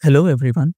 Hello everyone.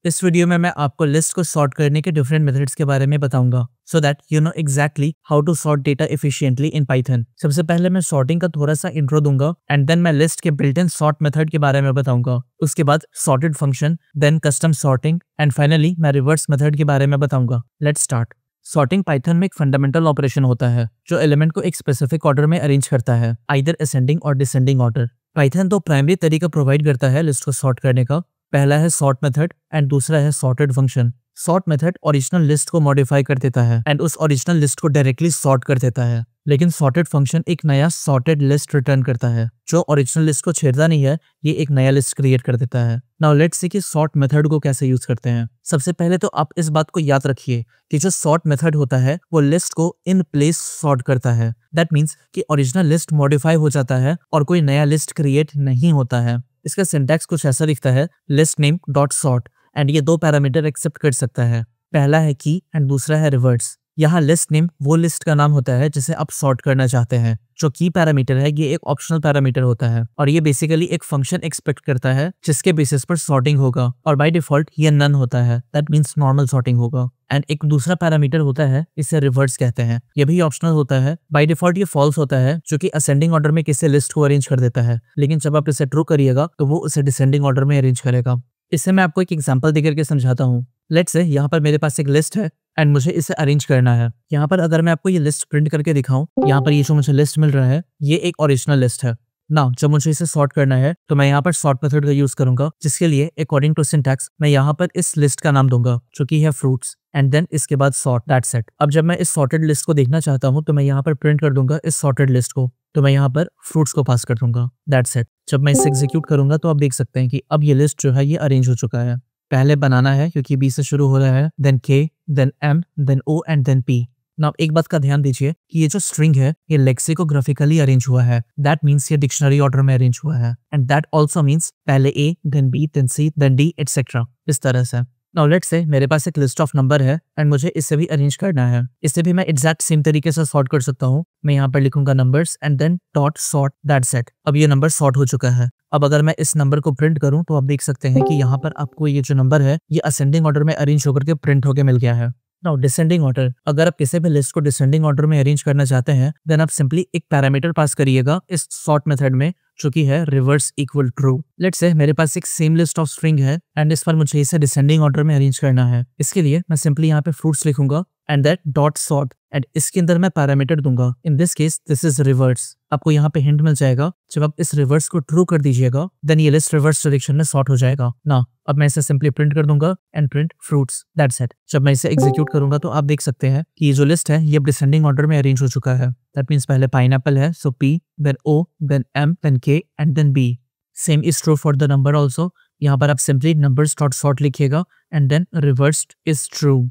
इस video में मैं आपको लिस्ट को सॉर्ट करने के डिफरेंट मेथड्स के बारे में बताऊंगा so that you know exactly how to sort data efficiently in Python. सबसे पहले मैं सॉर्टिंग का थोड़ा सा इंट्रो दूंगा एंड देन मैं लिस्ट के बिल्ट इन सॉर्ट मेथड के बारे में बताऊंगा। उसके बाद sorted function, then custom sorting and finally मैं रिवर्स मेथड के बारे में बताऊंगा। Let's start. सॉर्टिंग पाइथन में एक फंडामेंटल ऑपरेशन होता है जो एलिमेंट को एक स्पेसिफिक ऑर्डर में अरेंज करता है, आइदर असेंडिंग और डिसेंडिंग ऑर्डर। पाइथन दो प्राइमरी तरीका प्रोवाइड करता है लिस्ट को सॉर्ट करने का। पहला है सॉर्ट मेथड एंड दूसरा है sorted function. Sort method original list को मॉडिफाई कर देता है एंड उस ओरिजिनल लिस्ट को डायरेक्टली सॉर्ट कर देता है, लेकिन सॉर्टेड फंक्शन एक नया सॉर्टेड लिस्ट रिटर्न करता है जो ओरिजिनल लिस्ट को छेड़ता नहीं है, ये एक नया लिस्ट क्रिएट कर देता है। नाउ लेट्स सी कि सॉर्ट मेथड को कैसे यूज करते हैं। सबसे पहले तो आप इस बात को याद रखिए कि जो सॉर्ट मेथड होता है वो लिस्ट को इन प्लेस सॉर्ट करता है। दैट मीन्स कि ओरिजिनल लिस्ट मॉडिफाई हो जाता है और कोई नया लिस्ट क्रिएट नहीं होता है। इसका सिंटैक्स कुछ ऐसा दिखता है, list name dot sort, and ये दो पैरामीटर एक्सेप्ट कर सकता है। पहला है की एंड दूसरा है रिवर्स। यहाँ लिस्ट नेम वो लिस्ट का नाम होता है जिसे आप सॉर्ट करना चाहते हैं। जो की पैरामीटर है ये एक ऑप्शनल पैरामीटर होता है और ये बेसिकली एक फंक्शन एक्सपेक्ट करता है जिसके बेसिस पर सॉर्टिंग होगा, और बाय डिफॉल्ट ये नन होता है, दैट मीन्स नॉर्मल सॉर्टिंग होगा। एंड एक दूसरा पैरामीटर होता है, इसे रिवर्स कहते हैं। ये भी ऑप्शनल होता है, बाय डिफॉल्ट ये फॉल्स होता है जो कि असेंडिंग ऑर्डर में किसी लिस्ट को अरेंज कर देता है, लेकिन जब आप इसे ट्रू करिएगा तो वो उसे डिसेंडिंग ऑर्डर में अरेंज करेगा। इससे मैं आपको एक एग्जांपल देकर के समझाता हूँ। लेट्स से यहाँ पर मेरे पास एक लिस्ट है एंड मुझे इसे अरेंज करना है। यहाँ पर अगर मैं आपको ये लिस्ट प्रिंट करके दिखाऊं, यहाँ पर ये जो मुझे लिस्ट मिल रहा है ये एक ओरिजिनल लिस्ट है। नाउ जब मुझे इसे सॉर्ट करना है तो मैं यहाँ पर सॉर्ट मेथड का यूज करूंगा, जिसके लिए अकॉर्डिंग टू सिंटैक्स मैं यहाँ पर इस लिस्ट का नाम दूंगा जो कि है फ्रूट्स, एंड देन इसके बाद सॉर्ट, दैट्स इट। अब जब मैं इस सॉर्टेड लिस्ट को देखना चाहता हूँ तो मैं यहाँ पर प्रिंट कर दूंगा इस सॉर्टेड लिस्ट को, तो मैं यहाँ पर फ्रूट्स को पास कर दूंगा, दैट्स इट। जब मैं इसे एग्जीक्यूट करूंगा तो आप देख सकते हैं कि अब ये लिस्ट जो है ये अरेंज हो चुका है। पहले बनाना है क्योंकि बी से शुरू हो रहा है, then K, then M, then O and then P. Now एक बात का ध्यान दीजिए कि ये जो स्ट्रिंग है ये लेक्सिकोग्राफिकली अरेंज हुआ है, दैट मीन्स ये डिक्शनरी ऑर्डर में अरेंज हुआ है, एंड दैट आल्सो मीन्स पहले ए, देन बी, देन सी, देन डी एटसेट्रा, इस तरह से। नाउ लेट्स से मेरे पास एक लिस्ट ऑफ नंबर है एंड मुझे इसे भी अरेंज करना है। इसे भी मैं एग्जैक्ट सेम तरीके से सॉर्ट कर सकता हूँ। मैं यहाँ पर लिखूंगा numbers and then dot sort, that's it. अब ये नंबर सॉर्ट हो चुका है। अब अगर मैं इस नंबर को प्रिंट करूं तो आप देख सकते हैं कि यहाँ पर आपको ये जो नंबर है ये असेंडिंग ऑर्डर में अरेंज होकर के प्रिंट होकर मिल गया है। नाउ डिसेंडिंग ऑर्डर, अगर आप किसी भी लिस्ट को डिसेंडिंग ऑर्डर में अरेंज करना चाहते हैं देन आप सिंपली एक पैरामीटर पास करिएगा इस सॉर्ट मेथड में जो कि है reverse equal true. Let's say मेरे पास एक सेम लिस्ट ऑफ स्ट्रिंग है एंड इस पर मुझे इसे डिसेंडिंग ऑर्डर में अरेंज करना है। इसके लिए मैं सिंपली यहाँ पे फ्रूट्स लिखूंगा and that dot sort, and इसके अंदर मैं पैरामीटर दूंगा, in this case this is reverse. आपको यहाँ पे हिंट मिल जाएगा, जब आप इस रिवर्स को ट्रू कर दीजिएगा देन ये लिस्ट रिवर्स डायरेक्शन में सॉर्ट हो जाएगा ना। अब मैं इसे सिंपली प्रिंट कर दूंगा and print fruits, that's it. जब मैं इसे एग्जीक्यूट करूंगा तो आप देख सकते हैं कि ये जो लिस्ट है ये डिसेंडिंग ऑर्डर में अरेंज हो चुका है। दैट मीन्स पहले पाइनएप्पल है, so P, then O, then M, then K and then B. Same is true for the number also. यहाँ पर आप सिंपली नंबर्स डॉट सॉर्ट लिखिएगा and then reversed is true.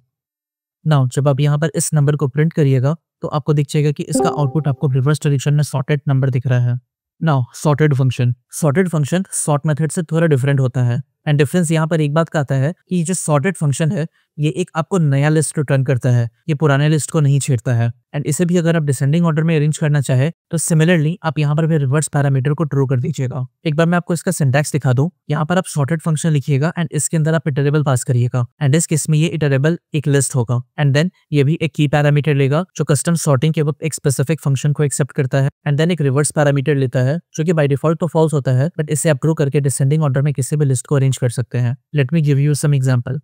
Now जब आप यहाँ पर इस नंबर को प्रिंट करिएगा तो आपको दिख जाएगा कि इसका आउटपुट आपको रिवर्स डायरेक्शन में सॉर्टेड नंबर दिख रहा है। Now sorted function sort method से थोड़ा डिफरेंट होता है, एंड डिफरेंस यहाँ पर एक बात का आता है कि जो सॉर्टेड फंक्शन है ये एक आपको नया लिस्ट रिटर्न करता है, ये पुराने लिस्ट को नहीं छेड़ता है। एंड इसे भी अगर आप डिसेंडिंग ऑर्डर में अरेंज करना चाहे तो सिमिलरली आप यहाँ पर भी रिवर्स पैरामीटर को ट्रू कर दीजिएगा। एक बार मैं आपको इसका सिंटैक्स दिखा दूं। यहाँ पर आप सॉर्टेड फंक्शन लिखिएगा एंड इसके अंदर आप इटरेबल पास करिएगा, एंड इस केस में ये इटरेबल एक लिस्ट होगा, एंड देन ये भी एक की पैरामीटर लेगा जो कस्टम सॉर्टिंग के वक्त एक स्पेसिफिक फंक्शन को एक्सेप्ट करता है, एंड देन एक रिवर्स पैरामीटर लेता है जो कि बाय डिफॉल्ट तो फॉल्स होता है, बट इसे आप ट्रू करके डिसेंडिंग ऑर्डर में किसी भी लिस्ट को अरेंज कर सकते हैं। Let me give you some example.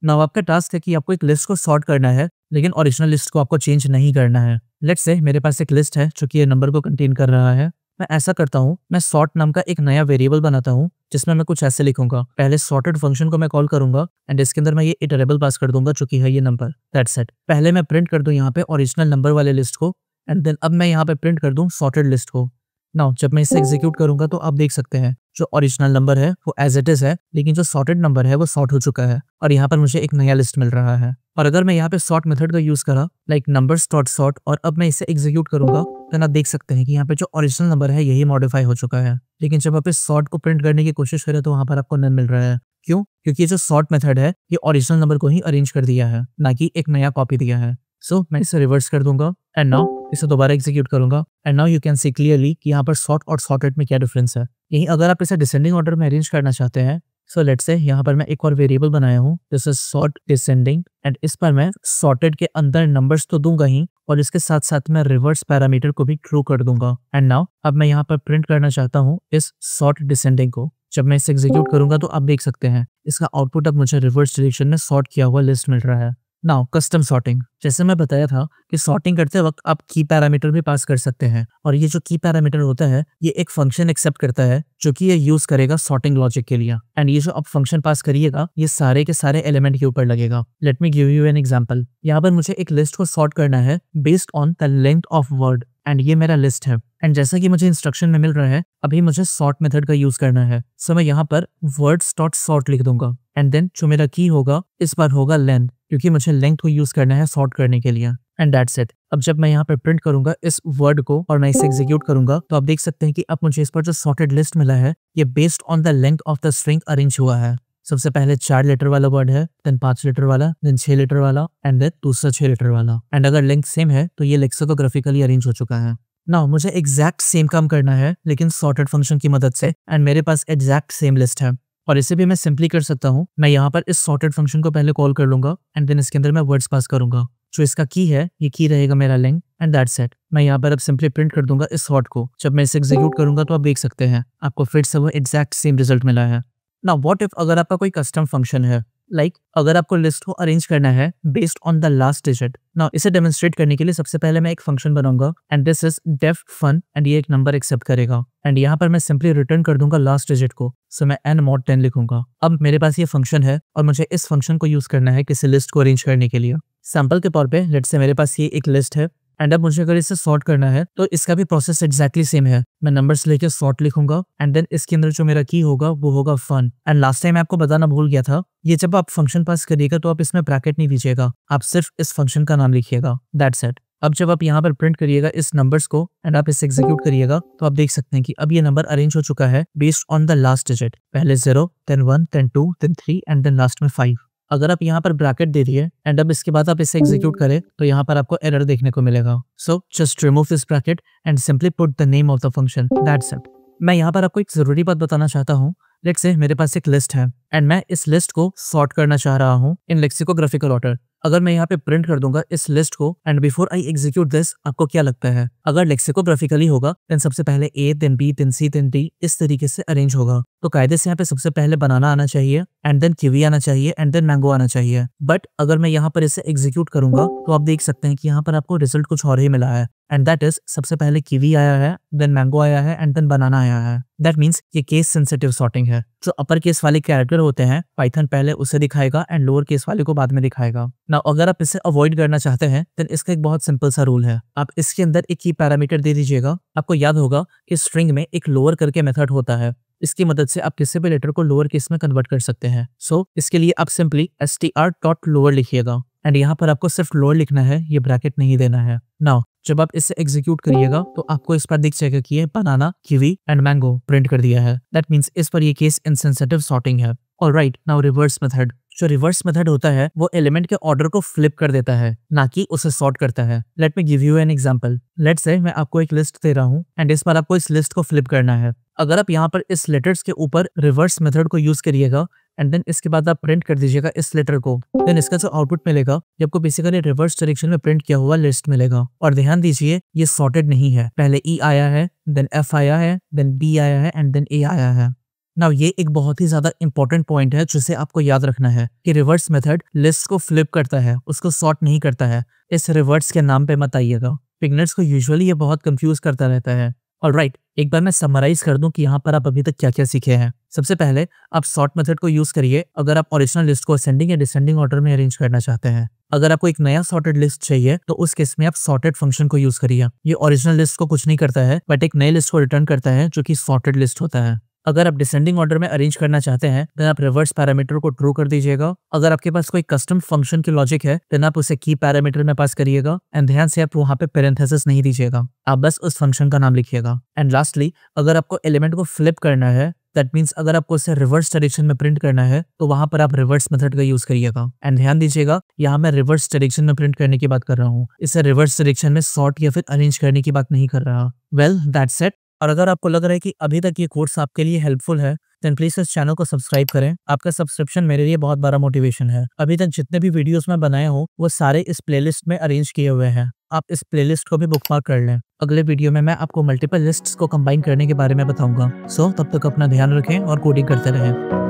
Now आपका टास्क है कि आपको एक लिस्ट को सॉर्ट करना है लेकिन ओरिजिनल लिस्ट को आपको चेंज नहीं करना है। लेट्स से मेरे पास एक लिस्ट है जो कि ये नंबर को कंटेन कर रहा है। मैं ऐसा करता हूँ, मैं सॉर्ट नाम का एक नया वेरिएबल बनाता हूँ जिसमें मैं कुछ ऐसे लिखूंगा। पहले सॉर्टेड फंक्शन को मैं कॉल करूंगा एंड इसके अंदर मैं ये इटरेबल पास कर दूंगा जो कि है ये नंबर, दैट्स इट। पहले मैं प्रिंट कर दूं यहाँ पे ओरिजिनल नंबर वाले लिस्ट को, एंड देन अब मैं यहाँ पे प्रिंट कर दूं सॉर्टेड लिस्ट को। नाउ जब मैं इसे एग्जीक्यूट करूंगा तो आप देख सकते हैं जो ओरिजिनल नंबर है वो एज इट इज है, लेकिन जो सॉर्टेड नंबर है वो सॉर्ट हो चुका है और यहाँ पर मुझे एक नया लिस्ट मिल रहा है। और अगर मैं यहाँ पे सॉर्ट मेथड का यूज करा लाइक नंबर्स डॉट सॉर्ट और अब मैं इसे एग्जीक्यूट करूंगा तो आप देख सकते हैं कि यहाँ पे जो ओरिजिनल नंबर है यही मॉडिफाई हो चुका है, लेकिन जब आप इस सॉर्ट को प्रिंट करने की कोशिश करें तो वहाँ पर आपको नन मिल रहा है। क्यों? क्योंकि ये जो सॉर्ट मेथड है ये ओरिजिनल नंबर को ही अरेंज कर दिया है, ना कि एक नया कॉपी दिया है। सो मैं इसे रिवर्स कर दूंगा एंड नाउ इसे दोबारा एग्जीक्यूट करूंगा and now you can see clearly कि यहाँ पर सॉर्ट और सॉर्टेड में क्या डिफरेंस है। यही अगर आप इसे डिसेंडिंग ऑर्डर में अरेंज करना चाहते हैं सो लेट्स से यहाँ पर मैं एक और वेरिएबल बनाया हूँ, this is sort descending, and इस पर मैं सॉर्टेड के अंदर नंबर्स तो दूंगा ही और इसके साथ साथ मैं रिवर्स पैरामीटर को भी ट्रू कर दूंगा। एंड नाउ अब मैं यहाँ पर प्रिंट करना चाहता हूँ इस सॉर्ट डिसेंडिंग को। जब मैं इसे एग्जीक्यूट करूंगा तो आप देख सकते हैं इसका आउटपुट अब मुझे रिवर्स डायरेक्शन में सॉर्ट किया हुआ लिस्ट मिल रहा है। नाउ कस्टम सॉर्टिंग, जैसे मैं बताया था कि सॉर्टिंग करते वक्त आप की पैरामीटर भी पास कर सकते हैं, और ये जो की पैरामीटर होता है ये एक फंक्शन एक्सेप्ट करता है जो कि ये यूज करेगा सॉर्टिंग लॉजिक के लिए। एंड ये जो आप फंक्शन पास करिएगा ये सारे के सारे एलिमेंट के ऊपर लगेगा। Late me give you an example. यहाँ पर मुझे एक लिस्ट को सॉर्ट करना है based on the length of word, and ये मेरा लिस्ट है। एंड जैसा कि मुझे इंस्ट्रक्शन में मिल रहा है अभी मुझे सॉर्ट मेथड का यूज करना है, सो मैं यहाँ पर वर्ड्स डॉट सॉर्ट लिख दूंगा, एंड देन जो मेरा की होगा इस बार होगा लेंथ, क्योंकि मुझे लेंथ को यूज करना है सॉर्ट करने के लिए। And that's it. अब जब मैं यहाँ पर प्रिंट करूंगा इस वर्ड को और मैं इसे एग्जीक्यूट करूंगा तो आप देख सकते हैं कि अब मुझे इस पर जो सॉर्टेड लिस्ट मिला है ये based on the length of the string arrange हुआ है। सबसे पहले 4 लेटर वाला वर्ड है, देन 5 लेटर वाला, देन 6 लेटर वाला, एंड देन दूसरा 6 लेटर वाला। एंड अगर लेंथ सेम है तो ये लेक्सिकोग्राफिकली अरेंज हो चुका है। नाउ मुझे एग्जैक्ट सेम काम करना है लेकिन सॉर्टेड फंक्शन की मदद से, एंड मेरे पास एग्जैक्ट सेम लिस्ट है और इसे भी मैं सिंपली कर सकता हूँ। मैं यहाँ पर इस सॉर्टेड फंक्शन को पहले कॉल कर लूंगा एंड देन इसके अंदर मैं वर्ड्स पास करूंगा। जो इसका की है ये की रहेगा मेरा लेंथ, एंड दैट्स इट। मैं यहाँ पर अब सिंपली प्रिंट कर दूंगा इस सॉर्ट को। जब मैं इसे एग्जीक्यूट करूंगा तो आप देख सकते हैं आपको फिर से वो एग्जैक्ट सेम रिजल्ट मिला है। नाउ व्हाट इफ अगर आपका कोई कस्टम फंक्शन है, लाइक अगर आपको लिस्ट को अरेंज करना है based on the last digit. Now इसे डेमोन्स्ट्रेट करने के लिए सबसे पहले मैं एक फंक्शन बनाऊंगा and this is def fun, एंड ये एक नंबर एक्सेप्ट करेगा एंड यहाँ पर मैं सिंपली रिटर्न कर दूंगा लास्ट डिजिट को, सो मैं n mod 10 लिखूंगा। अब मेरे पास ये फंक्शन है और मुझे इस फंक्शन को यूज करना है किसी लिस्ट को अरेंज करने के लिए। सैंपल के तौर पे लेट्स से मेरे पास ये एक लिस्ट है एंड अब मुझे अगर इसे सॉर्ट करना है तो इसका भी प्रोसेस एग्जैक्टली सेम है। मैं नंबर्स लेके सॉर्ट लिखूंगा एंड देन इसके अंदर जो मेरा की होगा वो होगा फन। एंड लास्ट टाइम मैं आपको बताना भूल गया था, ये जब आप फंक्शन पास करिएगा तो आप इसमें ब्रैकेट नहीं दीजिएगा, आप सिर्फ इस फंक्शन का नाम लिखिएगा, दैट्स इट। अब जब आप यहाँ पर प्रिंट करिएगा इस नंबर्स को एंड आप इसे एग्जीक्यूट करिएगा तो आप देख सकते हैं कि अब ये नंबर अरेंज हो चुका है based on the last digit. पहले 0, then 1, then 2, then 3 and then last में 5। अगर आप यहाँ पर ब्रैकेट दे दिए एंड अब इसके बाद आप इसे एग्जीक्यूट करें तो यहाँ पर आपको एरर देखने को मिलेगा। So just remove this bracket and simply put the name of the function, that's it. मैं यहाँ पर आपको एक जरूरी बात बताना चाहता हूँ। लेट्स से मेरे पास एक लिस्ट है एंड मैं इस लिस्ट को सॉर्ट करना चाह रहा हूँ इन लेक्सिकोग्राफिकल ऑर्डर। अगर मैं यहाँ पे प्रिंट कर दूंगा इस लिस्ट को and before I execute this, आपको क्या लगता है अगर लेक्सिकोग्राफिकली होगा देन सबसे पहले A, then B, then C, then D इस तरीके से अरेंज होगा। तो कायदे से यहाँ पे सबसे पहले बनाना आना चाहिए एंड देन कीवी आना चाहिए एंड देन मैंगो आना चाहिए। बट अगर मैं यहाँ पर इसे एग्जीक्यूट करूंगा तो आप देख सकते हैं कि यहाँ पर आपको रिजल्ट कुछ और ही मिला है एंड दैट इज सबसे पहले कीवी आया है, देन मैंगो आया है एंड देन बनाना आया है। दैट मीन्स ये केस सेंसिटिव सॉर्टिंग है। जो अपर केस वाले कैरेक्टर होते हैं पाइथन पहले उसे दिखाएगा एंड लोअर केस वाले को बाद में दिखाएगा। नाउ अगर आप इसे अवॉइड करना चाहते हैं देन इसका एक बहुत सिंपल सा रूल है, आप इसके अंदर एक की पैरामीटर दे दीजिएगा। आपको याद होगा कि स्ट्रिंग में एक लोअर करके मेथड होता है, इसकी मदद से आप किसी भी लेटर को लोअर केस में कन्वर्ट कर सकते हैं। सो इसके लिए आप सिंपली str.lower लिखिएगा एंड यहाँ पर आपको सिर्फ लोअर लिखना है, ये ब्रैकेट नहीं देना है। नाउ जब आप इसे एग्जीक्यूट करिएगा तो आपको इस पर दिख जाएगा कि ये बनाना, कीवी एंड मैंगो प्रिंट कर दिया है। दैट मीन्स इस पर ये केस इनसेंसिटिव सॉर्टिंग है। Alright, now reverse method. जो रिवर्स मेथड होता है वो एलिमेंट के ऑर्डर को फ्लिप कर देता है, ना कि उसे सॉर्ट करता है। Late me give you an example. Let's say मैं आपको एक लिस्ट दे रहा हूँ एंड इस बार आपको इस लिस्ट को फ्लिप करना है। अगर आप यहाँ पर इस लेटर्स के ऊपर रिवर्स मेथड को यूज करिएगा एंड देन इसके बाद आप प्रिंट कर दीजिएगा इस लेटर को, देन इसका जो आउटपुट मिलेगा ये आपको बेसिकली रिवर्स डायरेक्शन में प्रिंट किया हुआ लिस्ट मिलेगा। और ध्यान दीजिए ये सॉर्टेड नहीं है, पहले E आया है, देन F आया है, देन B आया है एंड देन A आया है। नाउ ये एक बहुत ही ज्यादा इंपॉर्टेंट पॉइंट है जिसे आपको याद रखना है कि रिवर्स मेथड लिस्ट को फ्लिप करता है, उसको सॉर्ट नहीं करता है। इस रिवर्स के नाम पे मत आइएगा, बिगिनर्स को यूजुअली ये बहुत कंफ्यूज करता रहता है। ऑलराइट, एक बार मैं समराइज कर दूं कि यहाँ पर आप अभी तक क्या क्या सीखे हैं। सबसे पहले आप सॉर्ट मेथड को यूज करिए अगर आप ओरिजिनल लिस्ट को असेंडिंग या डिसेंडिंग ऑर्डर में अरेंज करना चाहते हैं। अगर आपको एक नया सॉर्टेड लिस्ट चाहिए तो उस केस में आप सॉर्टेड फंक्शन को यूज करिए। ये ओरिजिनल लिस्ट को कुछ नहीं करता है बट एक नए लिस्ट को रिटर्न करता है जो कि सॉर्टेड लिस्ट होता है। अगर आप डिसेंडिंग ऑर्डर में अरेंज करना चाहते हैं देन आप रिवर्स पैरामीटर को ट्रू कर दीजिएगा। अगर आपके पास कोई कस्टम फंक्शन की लॉजिक है देन आप उसे की पैरामीटर में पास करिएगा एंड ध्यान से आप वहां पे पैरेंथेसिस नहीं दीजिएगा, आप बस उस फंक्शन का नाम लिखिएगा। एंड लास्टली अगर आपको एलिमेंट को फ्लिप करना है दैट मीन्स अगर आपको इसे रिवर्स डायरेक्शन में प्रिंट करना है तो वहां पर आप रिवर्स मेथड का यूज करिएगा। एंड ध्यान दीजिएगा यहाँ मैं रिवर्स डायरेक्शन में प्रिंट करने की बात कर रहा हूँ, इसे रिवर्स डायरेक्शन में सॉर्ट या फिर अरेंज करने की बात नहीं कर रहा। Well that's it. और अगर आपको लग रहा है कि अभी तक ये कोर्स आपके लिए हेल्पफुल है, देन प्लीज इस चैनल को सब्सक्राइब करें। आपका सब्सक्रिप्शन मेरे लिए बहुत बड़ा मोटिवेशन है। अभी तक जितने भी वीडियोस मैं बनाया हूँ वो सारे इस प्लेलिस्ट में अरेंज किए हुए हैं। आप इस प्लेलिस्ट को भी बुकमार्क कर लें। अगले वीडियो में मैं आपको मल्टीपल लिस्ट्स को कंबाइन करने के बारे में बताऊंगा। सो तब तक अपना ध्यान रखें और कोडिंग करते रहें।